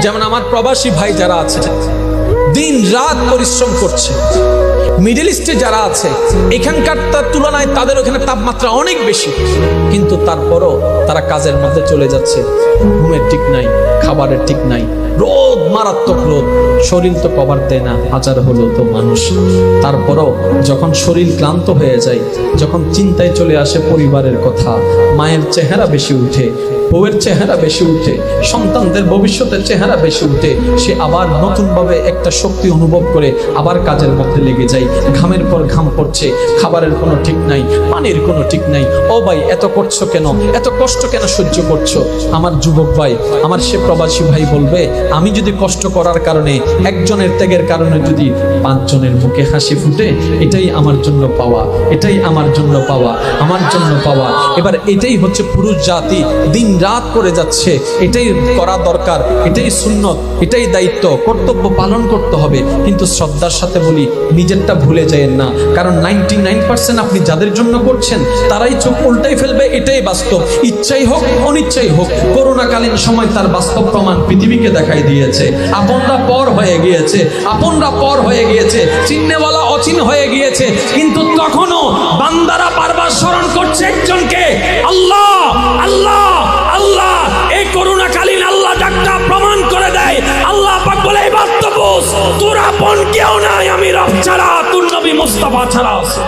যেমন আমার প্রবাসী ভাই যারা আছে দিন রাত পরিশ্রম করছে, মিডল ইস্টে যারা আছে এখানকার তুলনায় তাদের ওখানে তাপমাত্রা অনেক বেশি, কিন্তু তারপরও তারা কাজের মধ্যে চলে যাচ্ছে। ঘুমের ঠিক নাই, খাবারের ঠিক নাই, রোদ, মারাত্মক রোদ, শরীর তো কভার দেয় না, হাজার হলো তো মানুষ। তারপরও যখন শরীর ক্লান্ত হয়ে যায়, যখন চিন্তায় চলে আসে পরিবারের কথা, মায়ের চেহারা বেশি উঠে, বউয়ের চেহারা বেশি উঠে, সন্তানদের ভবিষ্যতের চেহারা বেশি উঠে, সে আবার নতুনভাবে একটা শক্তি অনুভব করে আবার কাজের মধ্যে লেগে যায়। ঘামের পর ঘাম পড়ছে, খাবারের কোনো ঠিক নাই, পানির কোনো ঠিক নাই। ও ভাই, এত করছো কেন, এত কষ্ট কেন সহ্য করছো? আমার যুবক ভাই, আমার সে প্রবাসী ভাই বলবে, আমি যদি কষ্ট করার কারণে, একজনের ত্যাগের কারণে যদি 5 জনের মুখে হাসি ফুটে, এটাই আমার জন্য পাওয়া, এটাই আমার জন্য পাওয়া, আমার জন্য পাওয়া। এবার এটাই হচ্ছে পুরুষ জাতি, দিন রাত করে যাচ্ছে, এটাই করা দরকার, এটাই সুন্নত, এটাই দায়িত্ব, কর্তব্য পালন করতে হবে। কিন্তু শ্রদ্ধার সাথে বলি, নিজেরটা ভুলে যায়েন না, কারণ 99% আপনি যাদের জন্য করছেন তারাই চোখ উল্টাই ফেলবে, এটাই বাস্তব। ইচ্ছাই হোক অনিচ্ছাই হোক, করোনাকালীন সময় তার বাস্তব প্রমাণ পৃথিবীকে দেখাই দিয়েছে। আপনরা পর হয়ে গিয়েছে, আপনরা পর হয়ে গিয়েছে, চিহ্নেওয়ালা অচিন হয়ে গিয়েছে, কিন্তু তখনও বান্দারা বারবার স্মরণ করছে একজনকে, আল্লাহ আল্লাহ আল্লাহ। এই করোনাকালীন আল্লাহ ডাকটা প্রমাণ করে দেয়। আল্লাহ পাক বলে, এবার তো বুঝ, তোর আপন কেউ নাই আমি রব ছাড়া, তোর নবী মুস্তাফা ছাড়া আছে।